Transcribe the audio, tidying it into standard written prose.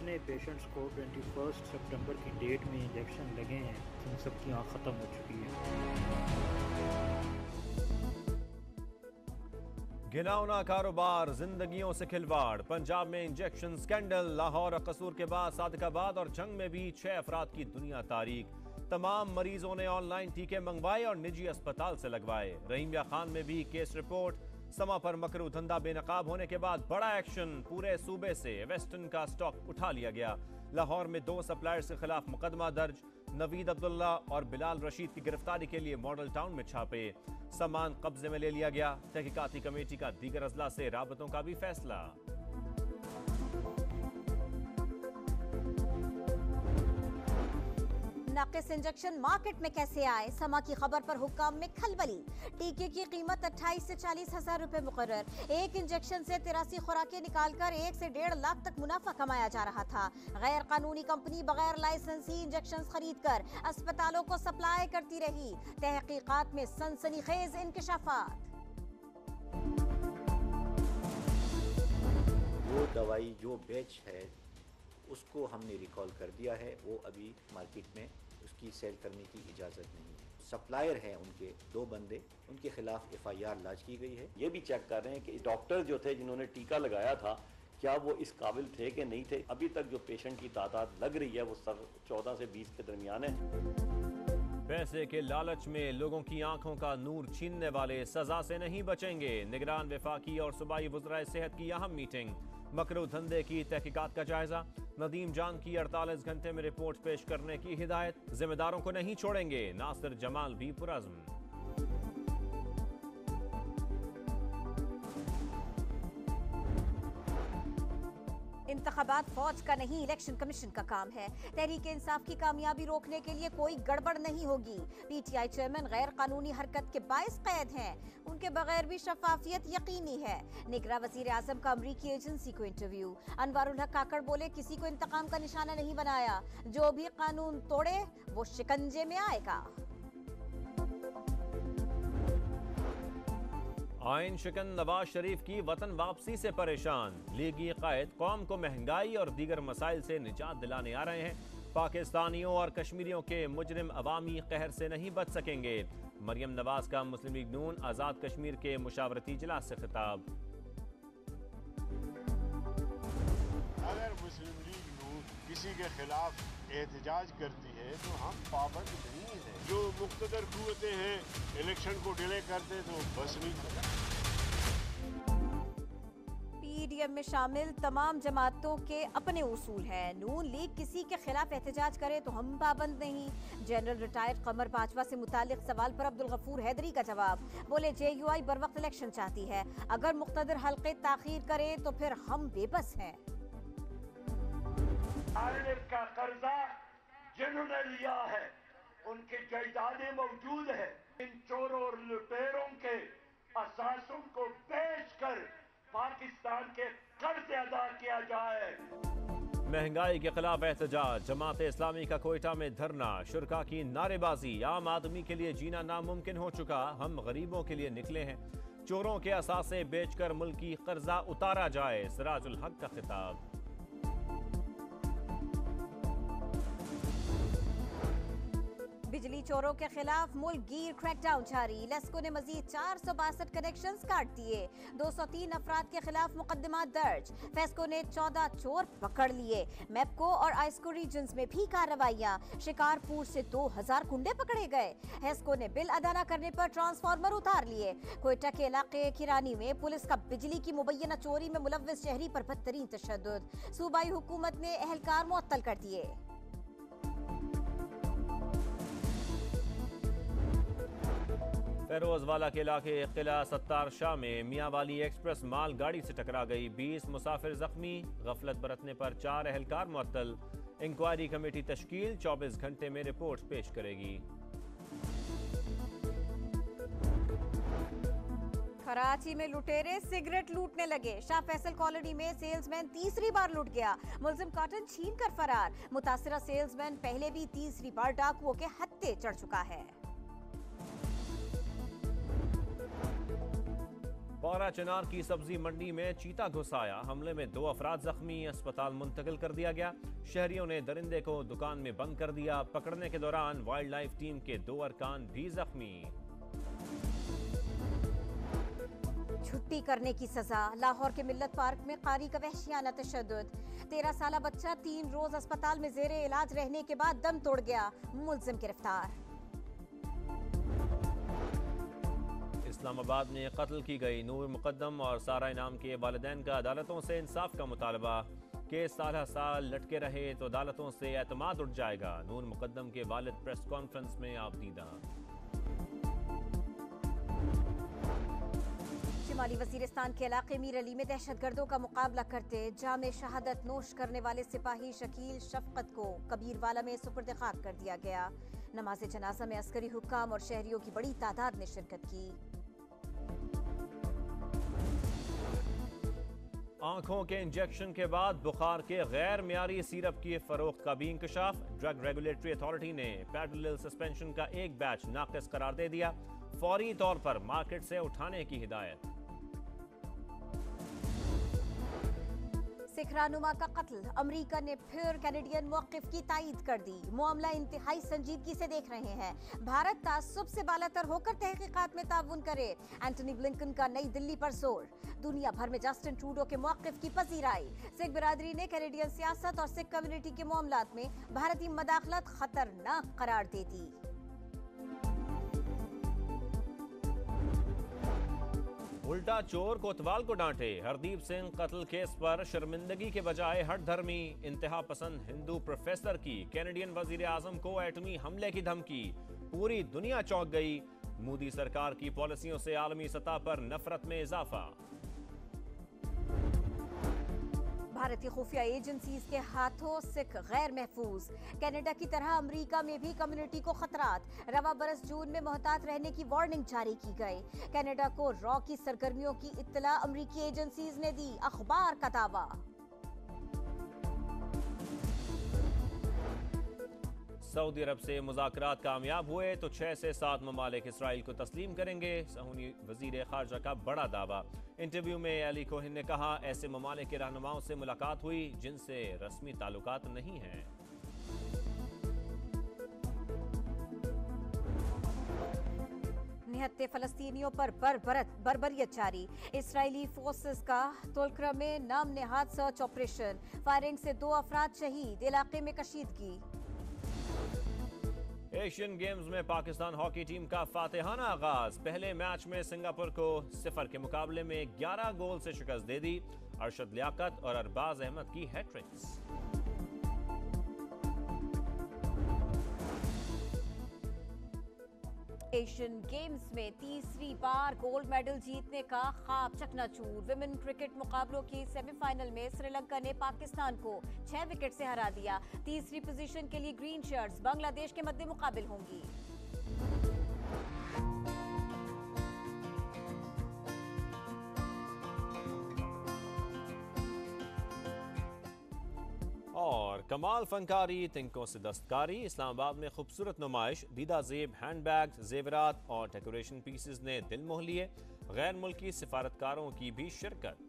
जितने पेशेंट्स को 21 सितंबर की डेट में इंजेक्शन लगे हैं उन सब की आँख ख़त्म हो चुकी है। घिनौना कारोबार, जिंदगियों से खिलवाड़। पंजाब में इंजेक्शन स्कैंडल। लाहौर और कसूर के बाद सादिकाबाद और जंग में भी 6 अफराद की दुनिया तारीख। तमाम मरीजों ने ऑनलाइन टीके मंगवाए और निजी अस्पताल से लगवाए। रहीमिया खान में भी केस रिपोर्ट। समा पर मकरू धंधा बेनकाब होने के बाद बड़ा एक्शन। पूरे सूबे से वेस्टर्न का स्टॉक उठा लिया गया। लाहौर में 2 सप्लायर्स के खिलाफ मुकदमा दर्ज। नवीद अब्दुल्ला और बिलाल रशीद की गिरफ्तारी के लिए मॉडल टाउन में छापे। सामान कब्जे में ले लिया गया। तहकीकाती कमेटी का दीगर अजला से राबतों का भी फैसला। नाकिस इंजेक्शन मार्केट में कैसे आए? समा की खबर पर हुक्काम में खलबली। टीके की कीमत 28 से 40 हजार रुपए मुकर्रर। एक इंजेक्शन से 83 खुराकें निकालकर 1 से 1.5 लाख तक मुनाफा कमाया जा रहा था। गैर कानूनी कंपनी बगैर लाइसेंस ही इंजेक्शन खरीद कर अस्पतालों को सप्लाई करती रही। तहकीकात में सनसनीखेज इंकशाफात। वो दवाई जो बैच है उसको हमने रिकॉल कर दिया है। वो अभी मार्केट में उसकी सेल करने की इजाज़त नहीं है। सप्लायर हैं उनके 2 बंदे, उनके खिलाफ FIR लॉन्च की गई है। ये भी चेक कर रहे हैं कि डॉक्टर जो थे जिन्होंने टीका लगाया था क्या वो इस काबिल थे कि नहीं थे। अभी तक जो पेशेंट की तादाद लग रही है वो सर 14 से 20 के दरमियान है। पैसे के लालच में लोगों की आंखों का नूर छीनने वाले सजा से नहीं बचेंगे। निगरान वफाकी और सूबाई वज़राए सेहत की अहम मीटिंग। मकरू धंधे की तहकीकात का जायजा। नदीम जान की 48 घंटे में रिपोर्ट पेश करने की हिदायत। जिम्मेदारों को नहीं छोड़ेंगे। नासिर जमाल भी पुरज़्म। इंतखाबात फौज का नहीं, इलेक्शन कमीशन का काम है। तहरीक इंसाफ की कामयाबी रोकने के लिए कोई गड़बड़ नहीं होगी। PTI चेयरमैन गैर कानूनी हरकत के 22 कैद हैं। उनके बगैर भी शफाफियत यकीनी है। निगरान वजीर आजम का अमरीकी एजेंसी को इंटरव्यू। अनवारुल हक काकड़ बोले, किसी को इंतकाम का निशाना नहीं बनाया। जो भी कानून तोड़े वो शिकंजे में आएगा। आइन शिकन नवाज शरीफ की वतन वापसी से परेशान। लीगी कायद कौम को महंगाई और दीगर मसाइल से निजात दिलाने आ रहे हैं। पाकिस्तानियों और कश्मीरियों के मुजरिम अवामी कहर से नहीं बच सकेंगे। मरियम नवाज का मुस्लिम लीग नून आज़ाद कश्मीर के मुशावरती इजलास से खिताब। अगर मुस्लिम लीग नून किसी के खिलाफ एहतजाज करती है तो हम पाबंद नहीं है। जो मुख्तदर कुव्वतें हैं इलेक्शन को डिले करते तो बस नहीं करते। PDM में शामिल तमाम जमातों के अपने उसूल हैं। नून लीग किसी के खिलाफ एहतजाज करे तो हम पाबंद नहीं। जनरल रिटायर्ड कमर बाजवा से मुतालिक सवाल पर अब्दुल गफूर हैदरी का जवाब। बोले, JUI बर वक्त इलेक्शन चाहती है। अगर मुख्तदर हल्के ताखीर करे तो फिर हम बेबस हैं। IMF का कर्जा जिन्होंने लिया है उनकी जायदादें मौजूद है। इन चोरों और लुटेरों के असासों को बेचकर पाकिस्तान के कर्ज अदा किया जाए। महंगाई के खिलाफ एहतजाज। जमात इस्लामी का कोयटा में धरना। शुरका की नारेबाजी। आम आदमी के लिए जीना नामुमकिन हो चुका, हम गरीबों के लिए निकले हैं। चोरों के असासे बेचकर मुल्की कर्जा उतारा जाए। सिराजुल हक का खिताब। बिजली चोरों के खिलाफ मुल्क गिर क्रैकडाउन जारी। लेस्को ने मजीद 462 कनेक्शंस काट दिए। 203 अफराद के खिलाफ मुकदमा दर्ज। फेस्को ने 14 चोर पकड़ लिए। मेपको और आइस्को रीजन्स में भी कार्रवाइयां। शिकारपुर से 2000 कुंडे पकड़े गए। हेस्को ने बिल अदा न करने पर ट्रांसफार्मर उतार लिए। कोयटा के इलाके किरानी में पुलिस का बिजली की मुबैना चोरी में मुलव्विस शहरी पर बदतरीन तशद्दुद। सूबाई हुकूमत ने एहलकार मुअत्तल कर दिए। फेरोजवाला के इलाके किला सत्तार शाह में मियांवाली एक्सप्रेस माल गाड़ी से टकरा गई। 20 मुसाफिर जख्मी। गफलत बरतने पर 4 एहलकार मुअत्तल। इंक्वायरी कमेटी तश्कील 24 घंटे में रिपोर्ट पेश करेगी। कराची में लुटेरे सिगरेट लूटने लगे। शाह फैसल कॉलोनी में सेल्समैन तीसरी बार लूट गया। मुलजिम कॉटन छीन कर फरार। मुतासिरा सेल्समैन पहले भी तीसरी बार डाकुओं के हत्थे चढ़ चुका है। पौरा चिनार की सब्जी मंडी में चीता घुस आया, हमले में 2 अफराद जख्मी, अस्पताल मुंतकिल कर दिया गया। शहरियों ने दरिंदे को दुकान में बंद कर दिया। पकड़ने के दौरान वाइल्ड लाइफ टीम के 2 अरकान भी जख्मी। छुट्टी करने की सजा, लाहौर के मिल्लत पार्क में कारी का वहशियाना तशद्दुद। 13 साला बच्चा 3 रोज अस्पताल में जेरे इलाज रहने के बाद दम तोड़ गया, मुलजिम गिरफ्तार। इस्लामाबाद में कत्ल की गई नूर मुकद्दम और सारा इनाम के वालिदैन का अदालतों से इंसाफ का मुतालबा। केस साल लटके रहे तो अदालतों से एतमाद उठ जाएगा। नूर मुकद्दम के वालिद प्रेस कॉन्फ्रेंस में आपदीदा। शिमाली वजीरिस्तान के इलाके मीर अली में दहशतगर्दों का मुकाबला करते जामे शहादत नोश करने वाले सिपाही शकील शफकत को कबीरवाला में सुपुर्द खाक कर दिया गया। नमाज जनाजा में अस्करी हुक्काम और शहरियों की बड़ी तादाद ने शिरकत की। आंखों के इंजेक्शन के बाद बुखार के गैर मियारी सिरप की फरोख्त का भी इंकशाफ। ड्रग रेगुलेटरी अथॉरिटी ने पैरेलल सस्पेंशन का एक बैच नाक़िस करार दे दिया। फौरी तौर पर मार्केट से उठाने की हिदायत। सिख रहनुमा का कत्ल, अमेरिका ने फिर कैनेडियन मौक़िफ़ की तायीद कर दी। मामला इंतहाई संजीदगी से देख रहे हैं। भारत तासुब से बालातर होकर तहकीकात में ताउन करे। एंटनी ब्लिंकन का नई दिल्ली पर जोर। दुनिया भर में जस्टिन ट्रूडो के मौक़िफ़ की पजीराई। सिख बिरादरी ने कैनेडियन सियासत और सिख कम्युनिटी के मामलात में भारतीय मदाखलत खतरनाक करार दे दी। उल्टा चोर कोतवाल को डांटे। हरदीप सिंह कत्ल केस पर शर्मिंदगी के बजाय हठधर्मी इंतहा पसंद हिंदू प्रोफेसर की कैनेडियन वजीर आजम को एटमी हमले की धमकी। पूरी दुनिया चौंक गई। मोदी सरकार की पॉलिसियों से आलमी सतह पर नफरत में इजाफा। भारतीय खुफिया एजेंसीज के हाथों सिख गैर महफूज। कनाडा की तरह अमेरिका में भी कम्युनिटी को खतरात। रवा बरस जून में मोहतात रहने की वार्निंग जारी की गई। कनाडा को रॉ की सरगर्मियों की इत्तला अमेरिकी एजेंसीज ने दी, अखबार का दावा। सऊदी अरब से मुज़ाकरात कामयाब हुए तो 6 से 7 ममालिक इसराइल को तस्लीम करेंगे। सहूनी वजीर खारजा का बड़ा दावा। इंटरव्यू में अली कोहिन ने कहा, ऐसे ममालिक के रहनुमाओं से मुलाकात हुई जिनसे रस्मी ताल्लुकात नहीं हैं। निहत्ते फलस्तीनियों पर बर्बरियत जारी। इसराइली फोर्सेस का तोलक्रा में नाम नेहाद सर्च ऑपरेशन। फायरिंग से 2 अफराद शहीद, इलाके में कशीदगी। एशियन गेम्स में पाकिस्तान हॉकी टीम का फातिहाना आगाज। पहले मैच में सिंगापुर को 0 के मुकाबले में 11 गोल से शिकस्त दे दी। अरशद लियाकत और अरबाज अहमद की हैट्रिक्स। एशियन गेम्स में तीसरी बार गोल्ड मेडल जीतने का ख्वाब चकनाचूर। विमेन क्रिकेट मुकाबलों की सेमीफाइनल में श्रीलंका ने पाकिस्तान को 6 विकेट से हरा दिया। तीसरी पोजीशन के लिए ग्रीन शर्ट्स बांग्लादेश के मद्दे मुकाबिल होंगी। और कमाल फनकारी, तिनकों से दस्तकारी। इस्लामाबाद में खूबसूरत नुमाइश, दीदा जेब, हैंडबैग, जेवरात और डेकोरेशन पीसेस ने दिल मोह लिए। गैर मुल्की सिफारतकारों की भी शिरकत।